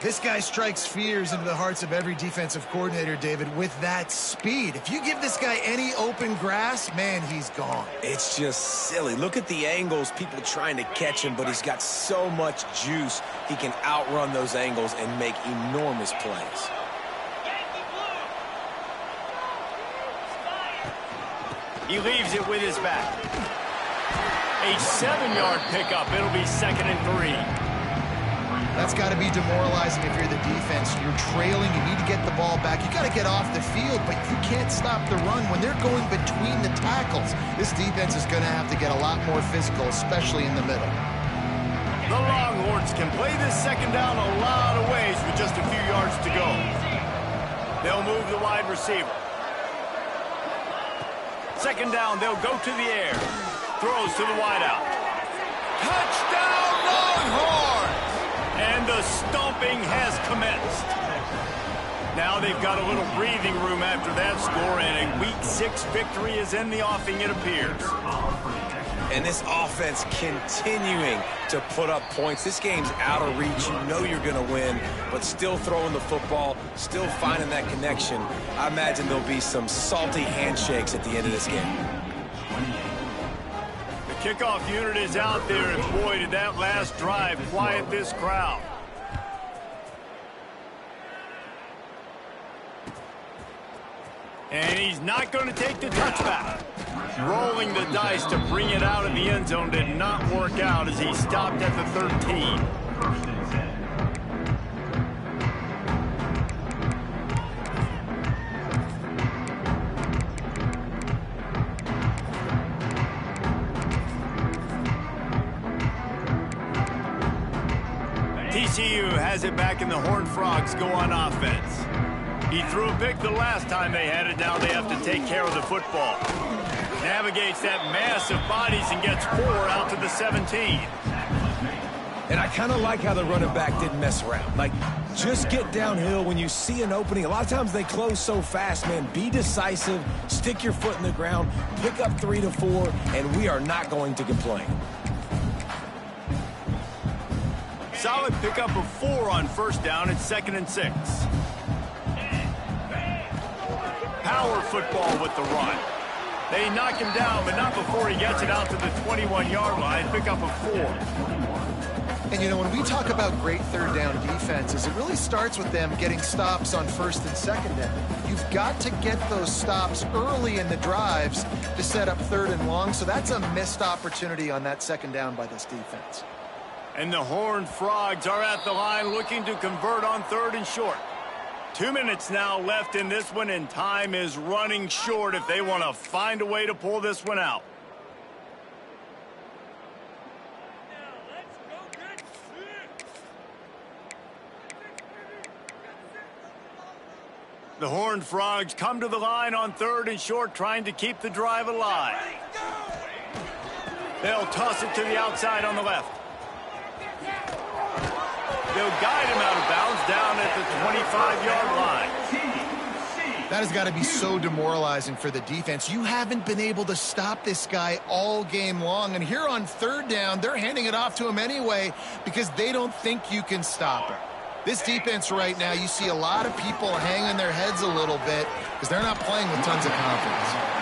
This guy strikes fears into the hearts of every defensive coordinator, David, with that speed. If you give this guy any open grass, man, he's gone. It's just silly. Look at the angles, people trying to catch him, but he's got so much juice. He can outrun those angles and make enormous plays. He leaves it with his back. A 7-yard pickup. It'll be 2nd and 3. That's got to be demoralizing if you're the defense. You're trailing. You need to get the ball back. You got to get off the field, but you can't stop the run when they're going between the tackles. This defense is going to have to get a lot more physical, especially in the middle. The Longhorns can play this 2nd down a lot of ways with just a few yards to go. They'll move the wide receiver. 2nd down, they'll go to the air. Throws to the wideout. Touchdown, Longhorns! And the stomping has commenced. Now they've got a little breathing room after that score, and a Week 6 victory is in the offing, it appears. And this offense continuing to put up points. This game's out of reach. You know you're going to win, but still throwing the football, still finding that connection. I imagine there'll be some salty handshakes at the end of this game. The kickoff unit is out there, and boy, did that last drive quiet this crowd. And he's not going to take the touchback. Rolling the dice to bring it out of the end zone did not work out as he stopped at the 13. TCU has it back, and the Horned Frogs go on offense. He threw a pick the last time they had it. Now they have to take care of the football. Navigates that mass of bodies and gets 4 out to the 17. And I kind of like how the running back didn't mess around. Like, just get downhill when you see an opening. A lot of times they close so fast, man. Be decisive, stick your foot in the ground, pick up 3 to 4, and we are not going to complain. Solid pickup of 4 on 1st down. It's 2nd and 6. Power football with the run. They knock him down, but not before he gets it out to the 21-yard line. Pick up a 4. And, you know, when we talk about great 3rd down defenses, it really starts with them getting stops on 1st and 2nd down. You've got to get those stops early in the drives to set up 3rd and long, so that's a missed opportunity on that 2nd down by this defense. And the Horned Frogs are at the line looking to convert on 3rd and short. 2 minutes now left in this one, and time is running short if they want to find a way to pull this one out. The Horned Frogs come to the line on 3rd and short, trying to keep the drive alive. They'll toss it to the outside on the left. They'll guide him out of bounds down at the 25-yard line. That has got to be so demoralizing for the defense. You haven't been able to stop this guy all game long. And here on 3rd down, they're handing it off to him anyway because they don't think you can stop him. This defense right now, you see a lot of people hanging their heads a little bit because they're not playing with tons of confidence.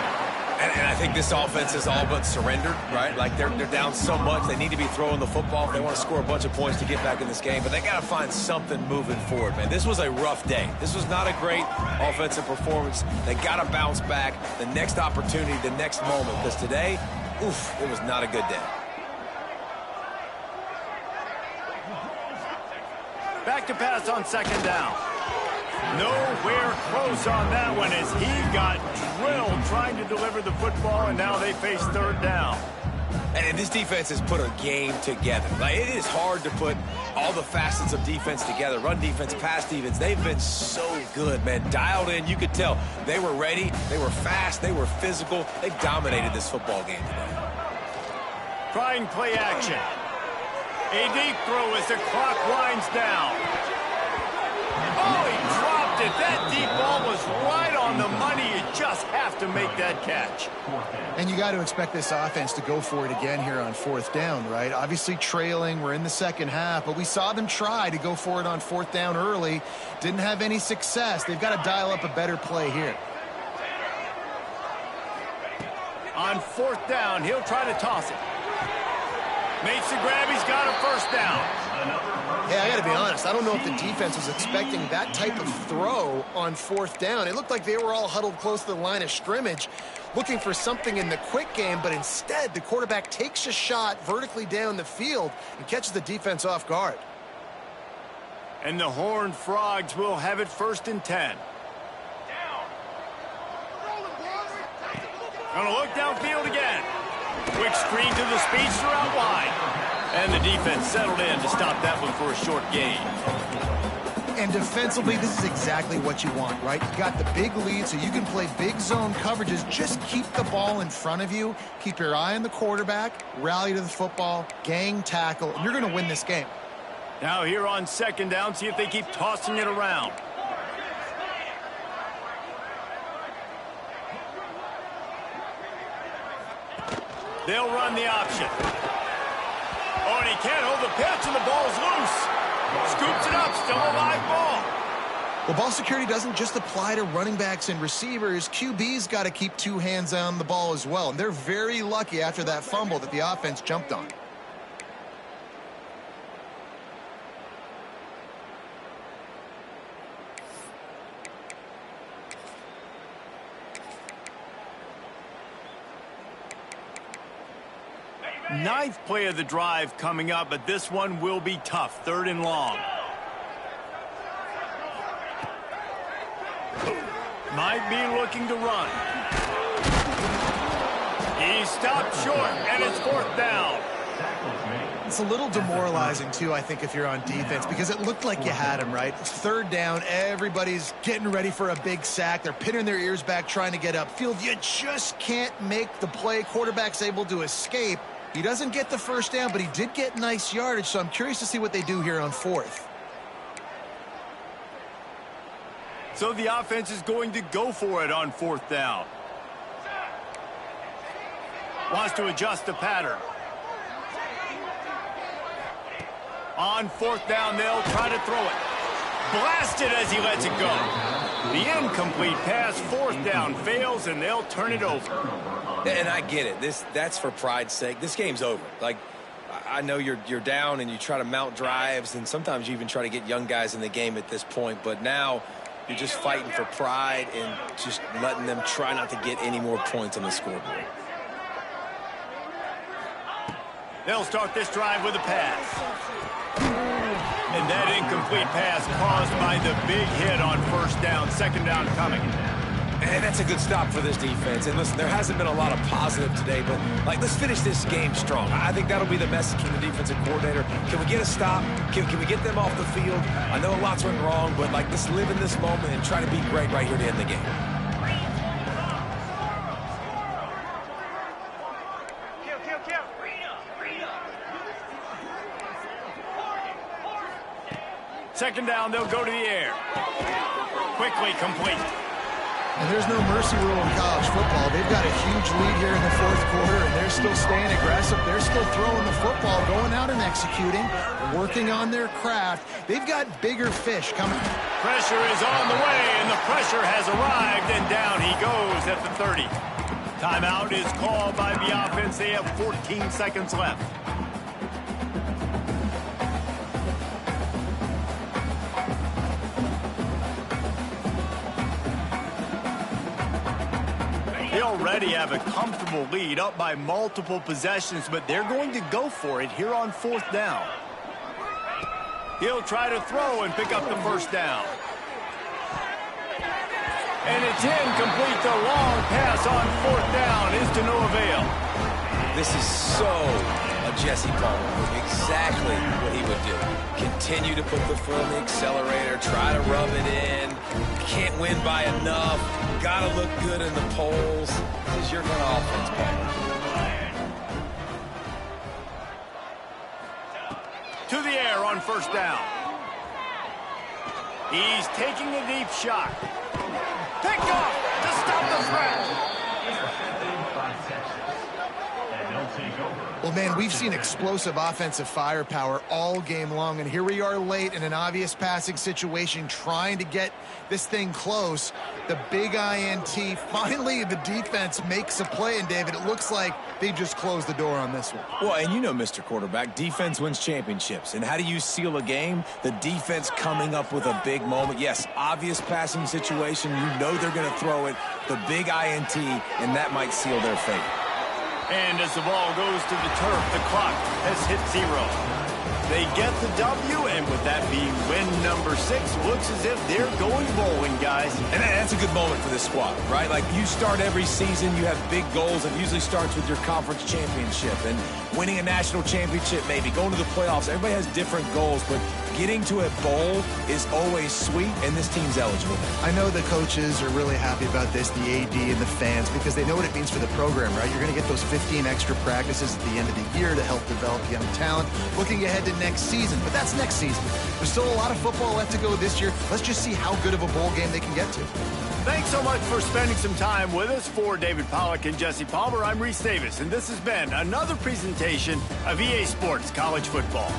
And I think this offense is all but surrendered, right? Like, they're down so much. They need to be throwing the football if they want to score a bunch of points to get back in this game. But they got to find something moving forward, man. This was a rough day. This was not a great offensive performance. They got to bounce back. The next opportunity, the next moment. Because today, oof, it was not a good day. Back to pass on 2nd down. Nowhere close on that one as he got drilled trying to deliver the football, and now they face 3rd down. And this defense has put a game together. Like, it is hard to put all the facets of defense together. Run defense, pass defense. They've been so good, man. Dialed in. You could tell they were ready. They were fast. They were physical. They dominated this football game today. Trying play action. A deep throw as the clock winds down. Oh, he dropped it. That deep ball was right on the money. You just have to make that catch. And you got to expect this offense to go for it again here on 4th down, right? Obviously trailing. We're in the second half, but we saw them try to go for it on 4th down early. Didn't have any success. They've got to dial up a better play here. On 4th down, he'll try to toss it. Makes the grab. He's got a first down. Hey, I got to be honest. I don't know if the defense was expecting that type of throw on 4th down. It looked like they were all huddled close to the line of scrimmage, looking for something in the quick game, but instead the quarterback takes a shot vertically down the field and catches the defense off guard. And the Horned Frogs will have it 1st and 10. Gonna look downfield again. Quick screen to the speedster out wide. And the defense settled in to stop that one for a short gain. And defensively, this is exactly what you want, right? You got the big lead, so you can play big zone coverages. Just keep the ball in front of you. Keep your eye on the quarterback. Rally to the football. Gang tackle. And you're going to win this game. Now here on 2nd down, see if they keep tossing it around. They'll run the option. Oh, and he can't hold the pitch, and the ball's loose. Scoops it up, still a live ball. Well, ball security doesn't just apply to running backs and receivers. QB's got to keep 2 hands on the ball as well. And they're very lucky after that fumble that the offense jumped on. Ninth play of the drive coming up, but this one will be tough. 3rd and long. Might be looking to run. He stopped short, and it's 4th down. It's a little demoralizing, too, I think, if you're on defense, because it looked like you had him, right? It's 3rd down. Everybody's getting ready for a big sack. They're pinning their ears back, trying to get upfield. You just can't make the play. Quarterback's able to escape. He doesn't get the first down, but he did get nice yardage, so I'm curious to see what they do here on 4th. So the offense is going to go for it on 4th down. Wants to adjust the pattern. On 4th down, they'll try to throw it. Blasted as he lets it go. The incomplete pass, 4th down, fails, and they'll turn it over. And I get it. That's for pride's sake. This game's over. Like, I know you're down and you try to mount drives, and sometimes you even try to get young guys in the game at this point. But now you're just fighting for pride and just letting them try not to get any more points on the scoreboard. They'll start this drive with a pass. And that incomplete pass caused by the big hit on 1st down. 2nd down coming. And that's a good stop for this defense. And listen, there hasn't been a lot of positive today, but like, let's finish this game strong. I think that'll be the message from the defensive coordinator. Can we get a stop? Can we get them off the field? I know lots went wrong, but like, let's live in this moment and try to be great right here to end the game. Second down, they'll go to the air. Quickly complete. And there's no mercy rule in college football. They've got a huge lead here in the 4th quarter, and they're still staying aggressive. They're still throwing the football, going out and executing, working on their craft. They've got bigger fish coming. Pressure is on the way, and the pressure has arrived, and down he goes at the 30. Timeout is called by the offense. They have 14 seconds left. They already have a comfortable lead, up by multiple possessions, but they're going to go for it here on 4th down. He'll try to throw and pick up the 1st down. And it's incomplete. The long pass on 4th down is to no avail. This is so a Jesse Palmer move. Exactly what he would do. Continue to put the foot on the accelerator, try to rub it in. Can't win by enough. Gotta look good in the polls. This is your kind of offense, Palmer. To the air on first down. He's taking a deep shot. Pick off to stop the threat. Well, man, we've seen explosive offensive firepower all game long, and here we are late in an obvious passing situation trying to get this thing close. The big INT, finally the defense makes a play, and David, it looks like they just closed the door on this one. Well, and you know, Mr. Quarterback, defense wins championships. And how do you seal a game? The defense coming up with a big moment. Yes, obvious passing situation. You know they're going to throw it. The big INT, and that might seal their fate. And as the ball goes to the turf, the clock has hit 0. They get the W, and with that being win number 6, looks as if they're going bowling, guys. And that's a good moment for this squad, right? Like, you start every season, you have big goals. It usually starts with your conference championship and winning a national championship, maybe going to the playoffs. Everybody has different goals, but getting to a bowl is always sweet, and this team's eligible. I know the coaches are really happy about this, the AD and the fans, because they know what it means for the program, right? You're going to get those 15 extra practices at the end of the year to help develop young talent. Looking ahead to next season, but that's next season. There's still a lot of football left to go this year. Let's just see how good of a bowl game they can get to. Thanks so much for spending some time with us. For David Pollack and Jesse Palmer, I'm Reese Davis, and this has been another presentation of EA Sports College Football.